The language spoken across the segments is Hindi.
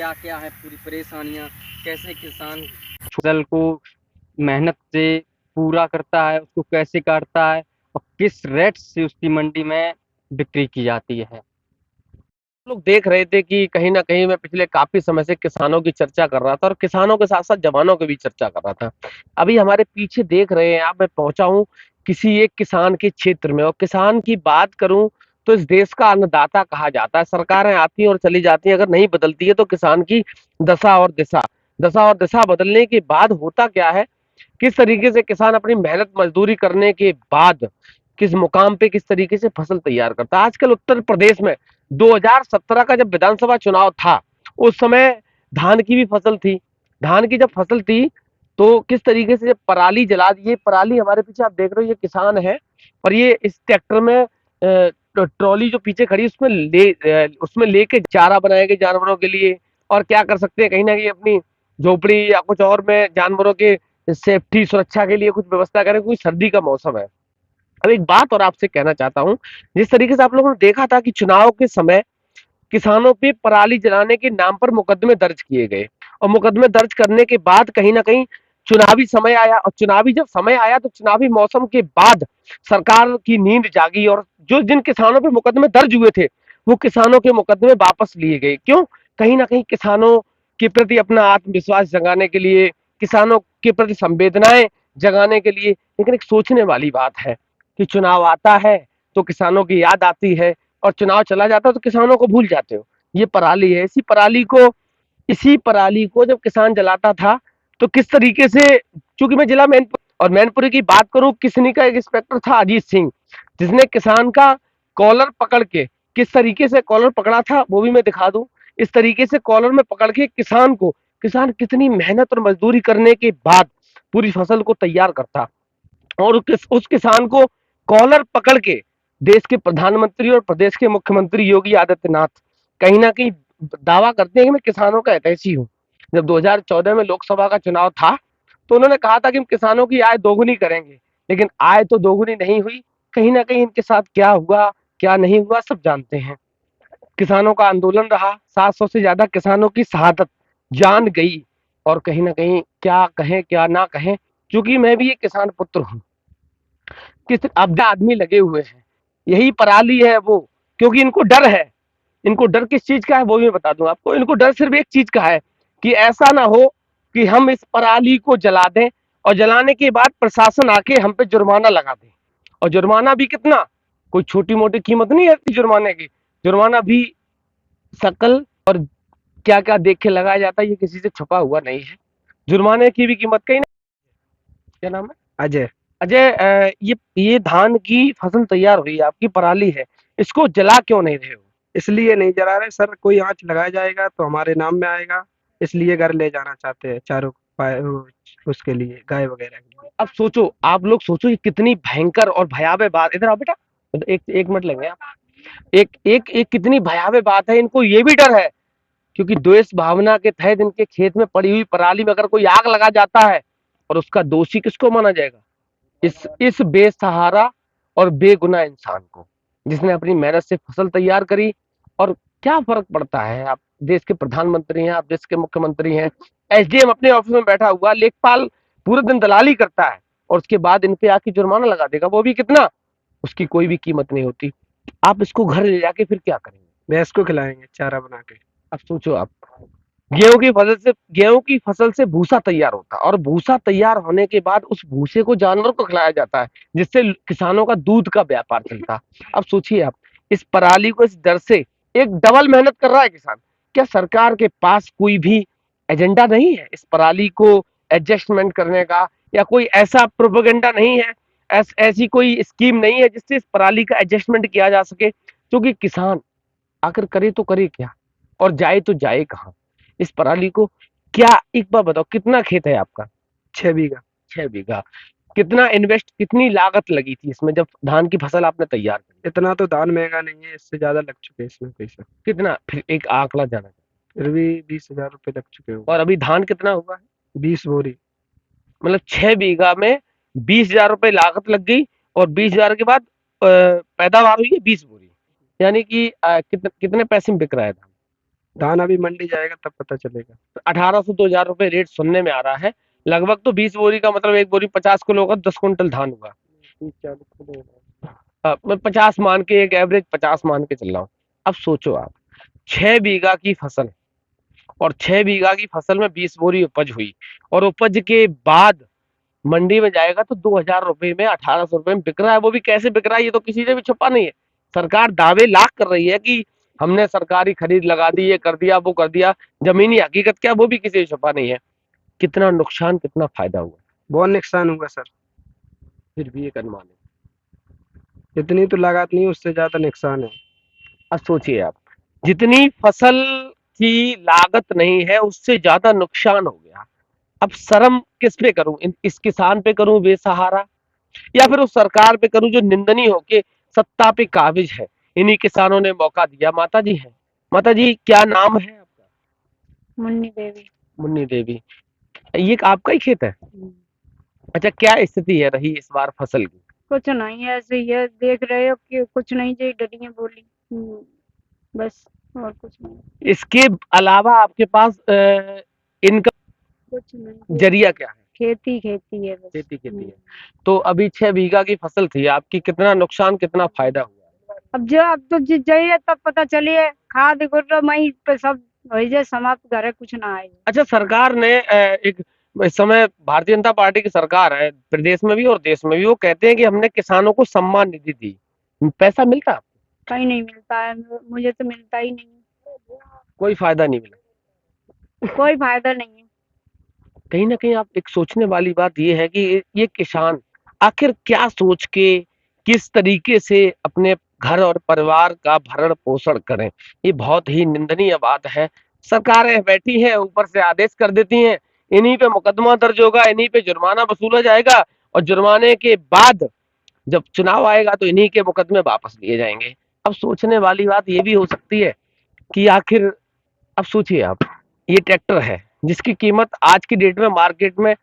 क्या क्या है पूरी परेशानियां, कैसे किसान फसल को मेहनत से पूरा करता है, उसको कैसे काटता है और किस रेट से उसकी मंडी में बिक्री की जाती है। लोग देख रहे थे कि कहीं ना कहीं मैं पिछले काफी समय से किसानों की चर्चा कर रहा था और किसानों के साथ साथ जवानों की भी चर्चा कर रहा था। अभी हमारे पीछे देख रहे हैं आप, मैं पहुंचा हूं किसी एक किसान के क्षेत्र में, और किसान की बात करूं तो इस देश का अन्नदाता कहा जाता है। सरकारें आती हैं और चली जाती हैं, अगर नहीं बदलती है तो किसान की दशा और दिशा दशा और दिशा बदलने के बाद होता क्या है, किस तरीके से किसान अपनी मेहनत मजदूरी करने के बाद किस मुकाम पे किस तरीके से फसल तैयार करता है। आजकल उत्तर प्रदेश में 2017 का जब विधानसभा चुनाव था, उस समय धान की भी फसल थी। धान की जब फसल थी तो किस तरीके से पराली जला दी। ये पराली हमारे पीछे आप देख रहे हो, ये किसान है और ये इस ट्रैक्टर में ट्रॉली जो पीछे खड़ी उसमें लेके चारा बनाएंगे जानवरों के लिए। और क्या कर सकते हैं, कहीं ना कहीं अपनी झोपड़ी या कुछ और में जानवरों के सेफ्टी सुरक्षा के लिए कुछ व्यवस्था करें, क्योंकि सर्दी का मौसम है। अब एक बात और आपसे कहना चाहता हूं, जिस तरीके से आप लोगों ने देखा था कि चुनाव के समय किसानों पे पराली जलाने के नाम पर मुकदमे दर्ज किए गए, और मुकदमे दर्ज करने के बाद कहीं ना कहीं चुनावी समय आया, और चुनावी जब समय आया तो चुनावी मौसम के बाद सरकार की नींद जागी, और जो जिन किसानों पे मुकदमे दर्ज हुए थे वो किसानों के मुकदमे वापस लिए गए। क्यों? कहीं ना कहीं किसानों के प्रति अपना आत्मविश्वास जगाने के लिए, किसानों के प्रति संवेदनाएं जगाने के लिए। लेकिन एक सोचने वाली बात है कि चुनाव आता है तो किसानों की याद आती है, और चुनाव चला जाता है तो किसानों को भूल जाते हो। ये पराली है, इसी पराली को जब किसान जलाता था तो किस तरीके से, चूंकि मैं जिला मैनपुरी और मैनपुरी की बात करूं, किसनी का एक इंस्पेक्टर था अजीत सिंह, जिसने किसान का कॉलर पकड़ के, किस तरीके से कॉलर पकड़ा था वो भी मैं दिखा दूं। इस तरीके से कॉलर में पकड़ के किसान कितनी मेहनत और मजदूरी करने के बाद पूरी फसल को तैयार करता, और उस किसान को कॉलर पकड़ के देश के प्रधानमंत्री और प्रदेश के मुख्यमंत्री योगी आदित्यनाथ कहीं ना कहीं दावा करते हैं कि मैं किसानों का हितैषी हूँ। जब 2014 में लोकसभा का चुनाव था तो उन्होंने कहा था कि हम किसानों की आय दोगुनी करेंगे, लेकिन आय तो दोगुनी नहीं हुई। कहीं ना कहीं इनके साथ क्या हुआ क्या नहीं हुआ सब जानते हैं। किसानों का आंदोलन रहा, 700 से ज्यादा किसानों की शहादत जान गई। और कहीं ना कहीं क्या कहें क्या ना कहें, क्योंकि मैं भी एक किसान पुत्र हूँ, किस अब आदमी लगे हुए हैं, यही पराली है वो। क्योंकि इनको डर है, इनको डर किस चीज का है वो भी बता दूं आपको। इनको डर सिर्फ एक चीज का है कि ऐसा ना हो कि हम इस पराली को जला दें और जलाने के बाद प्रशासन आके हम पे जुर्माना लगा दे। और जुर्माना भी कितना, कोई छोटी मोटी कीमत नहीं है जुर्माने की। जुर्माना भी शकल और क्या क्या देख के लगाया जाता है, ये किसी से छुपा हुआ नहीं है। जुर्माने की भी कीमत कहीं ना, क्या नाम है, अजय। अजय, ये धान की फसल तैयार हुई है, आपकी पराली है, इसको जला क्यों नहीं रहे हो? इसलिए नहीं जला रहे सर, कोई आंच लगाया जाएगा तो हमारे नाम में आएगा, इसलिए घर ले जाना चाहते हैं चारों उसके लिए, गाय वगैरह के लिए। अब सोचो, आप लोग सोचो, ये कितनी भयंकर और भयावह बात। इधर आओ बेटा, एक एक मिनट लेंगे आप। एक एक एक कितनी भयावह बात है। इनको ये भी डर है, क्योंकि द्वेष भावना के तहत इनके खेत में पड़ी हुई पराली में अगर कोई आग लगा जाता है, और उसका दोषी किसको माना जाएगा? इस बेसहारा और बेगुनाह इंसान को, जिसने अपनी मेहनत से फसल तैयार करी। और क्या फर्क पड़ता है, आप देश के प्रधानमंत्री हैं, आप देश के मुख्यमंत्री हैं, एसडीएम अपने ऑफिस में बैठा हुआ, लेखपाल पूरे दिन दलाली करता है, और उसके बाद इन पे आके जुर्माना लगा देगा, वो भी कितना, उसकी कोई भी कीमत नहीं होती। आप इसको घर ले जाके फिर क्या करेंगे? भैंस को खिलाएंगे चारा बना के। अब सोचो आप, गेहूं की फसल से भूसा तैयार होता है, और भूसा तैयार होने के बाद उस भूसे को जानवर को खिलाया जाता है, जिससे किसानों का दूध का व्यापार चलता है। अब सोचिए आप, इस पराली को इस डर से एक डबल मेहनत कर रहा है किसान। क्या सरकार के पास कोई भी एजेंडा नहीं है इस पराली को एडजस्टमेंट करने का, या कोई ऐसा प्रोपेगेंडा नहीं है, ऐसी कोई स्कीम नहीं है जिससे इस पराली का एडजस्टमेंट किया जा सके? क्योंकि किसान आखिर करे तो करे क्या, और जाए तो जाए कहाँ इस पराली को? क्या, एक बार बताओ, कितना खेत है आपका? 6 बीघा। 6 बीघा। कितना इन्वेस्ट, कितनी लागत लगी थी इसमें जब धान की फसल आपने तैयार करी? इतना तो धान महंगा नहीं है, इससे ज्यादा लग चुके हैं इसमें पैसा। कितना, फिर एक आंकड़ा जाना चाहिए। फिर भी 20,000 रुपये लग चुके हो। और अभी धान कितना हुआ है? 20 बोरी। मतलब 6 बीघा में 20,000 रुपये लागत लग गई, और 20,000 के बाद पैदावार हुई है 20 बोरी। यानी कि कितने पैसे में बिक रहा है धान? धान अभी मंडी जाएगा तब पता चलेगा। 1800-2000 रुपए रेट सुनने में आ रहा है। लगभग तो 20 बोरी का मतलब एक बोरी 50 किलो होगा, 10 कुंटल धान होगा। 30-40 किलो होगा। मैं 50 मान के, एक एवरेज 50 मान के चल रहा हूँ। अब सोचो आप, 6 बीघा की फसल, और 6 बीघा की फसल में 20 बोरी उपज हुई, और उपज के बाद मंडी में जाएगा तो 2000 रुपए में, 1800 रुपए में बिक रहा है। वो भी कैसे बिक रहा है, ये तो किसी से भी छुपा नहीं है। सरकार दावे लाख कर रही है कि हमने सरकारी खरीद लगा दी, ये कर दिया, वो कर दिया। जमीनी हकीकत क्या, वो भी किसी से छुपा नहीं है। कितना नुकसान, कितना फायदा हुआ, बहुत नुकसान हुआ सर। फिर भी एक अनुमान है। इतनी तो लागत नहीं, उससे ज्यादा नुकसान है। अब सोचिए आप, जितनी फसल की लागत नहीं है, उससे ज्यादा नुकसान हो गया। अब शर्म किस पे करूं, इस किसान पे करूं बेसहारा, या फिर उस सरकार पे करूं जो निंदनीय होके सत्ता पे काबिज है। इन्हीं किसानों ने मौका दिया। माता जी है, माता जी क्या नाम है आपका? मुन्नी देवी। मुन्नी देवी। ये आपका ही खेत है? अच्छा, क्या स्थिति है रही इस बार फसल की? कुछ नहीं, ऐसे ही है, देख रहे हो कि कुछ नहीं, जी डलियां बोली। बस, और कुछ नहीं। इसके अलावा आपके पास इनका कुछ नहीं, जरिया क्या है? खेती खेती है बस। खेती है। तो अभी 6 बीघा की फसल थी आपकी, कितना नुकसान कितना फायदा हुआ? अब तो जाइए तब पता चलिए। खाद गुर्रा मई पे सब वही जे समाप्त करे, कुछ ना आए। अच्छा, सरकार ने एक, इस समय भारतीय जनता पार्टी की सरकार है, प्रदेश में भी और देश में भी, वो कहते हैं कि हमने किसानों को सम्मान निधि दी। पैसा मिलता है? कहीं नहीं मिलता है, मुझे तो मिलता ही नहीं। कोई फायदा नहीं मिला? कोई फायदा नहीं है। कहीं ना कहीं आप, एक सोचने वाली बात ये है कि ये किसान आखिर क्या सोच के, किस तरीके से अपने घर और परिवार का भरण पोषण करें। ये बहुत ही निंदनीय बात है। सरकारें बैठी हैं, ऊपर से आदेश कर देती हैं, इन्हीं पे मुकदमा दर्ज होगा, इन्हीं पे जुर्माना वसूला जाएगा, और जुर्माने के बाद जब चुनाव आएगा तो इन्हीं के मुकदमे वापस लिए जाएंगे। अब सोचने वाली बात ये भी हो सकती है कि आखिर, अब सोचिए आप, ये ट्रैक्टर है जिसकी कीमत आज की डेट में मार्केट में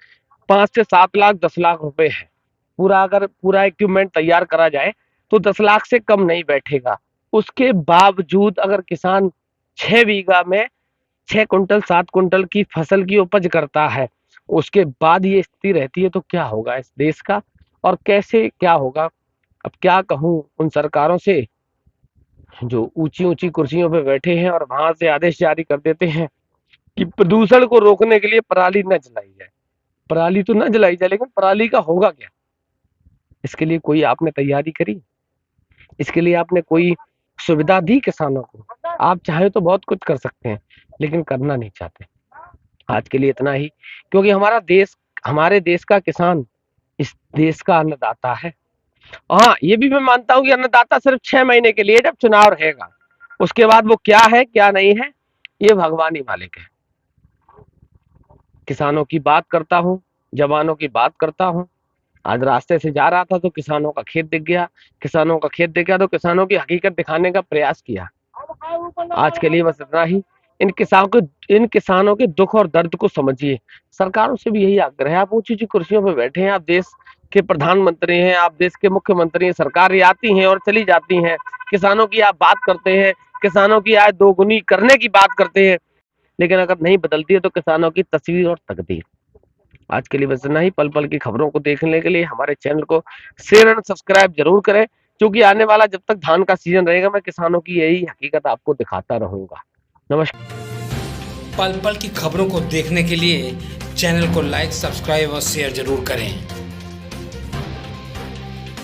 5 से 7 लाख 10 लाख रुपए है। पूरा, अगर पूरा इक्विपमेंट तैयार करा जाए तो 10 लाख से कम नहीं बैठेगा। उसके बावजूद अगर किसान 6 बीघा में 6 कुंटल 7 कुंटल की फसल की उपज करता है, उसके बाद ये स्थिति रहती है, तो क्या होगा इस देश का, और कैसे क्या होगा। अब क्या कहूं उन सरकारों से जो ऊंची ऊंची कुर्सियों पे बैठे हैं और वहां से आदेश जारी कर देते हैं कि प्रदूषण को रोकने के लिए पराली न जलाई जाए। पराली तो न जलाई जाए, लेकिन पराली का होगा क्या? इसके लिए कोई आपने तैयारी करी? इसके लिए आपने कोई सुविधा दी किसानों को? आप चाहे तो बहुत कुछ कर सकते हैं, लेकिन करना नहीं चाहते। आज के लिए इतना ही, क्योंकि हमारा देश, हमारे देश का किसान इस देश का अन्नदाता है। हाँ, ये भी मैं मानता हूँ कि अन्नदाता सिर्फ 6 महीने के लिए, जब चुनाव रहेगा, उसके बाद वो क्या है क्या नहीं है, ये भगवान ही मालिक है। किसानों की बात करता हूँ, जवानों की बात करता हूँ। आज रास्ते से जा रहा था तो किसानों का खेत दिख गया, किसानों का खेत दिख गया तो किसानों की हकीकत दिखाने का प्रयास किया। आज के लिए बस इतना ही। इन किसानों के दुख और दर्द को समझिए। सरकारों से भी यही आग्रह है, आप ऊंची ऊंची कुर्सियों पर बैठे हैं, आप देश के प्रधानमंत्री हैं, आप देश के मुख्यमंत्री हैं, सरकारें आती हैं और चली जाती हैं, किसानों की आप बात करते हैं, किसानों की आय दोगुनी करने की बात करते हैं, लेकिन अगर नहीं बदलती है तो किसानों की तस्वीर और तकदीर। आज के लिए बस इतना ही। पल पल की खबरों को देखने के लिए हमारे चैनल को शेयर एंड सब्सक्राइब जरूर करें, क्योंकि आने वाला जब तक धान का सीजन रहेगा, मैं किसानों की यही हकीकत आपको दिखाता रहूंगा। नमस्कार। पल पल की खबरों को देखने के लिए चैनल को लाइक, सब्सक्राइब और शेयर जरूर करें।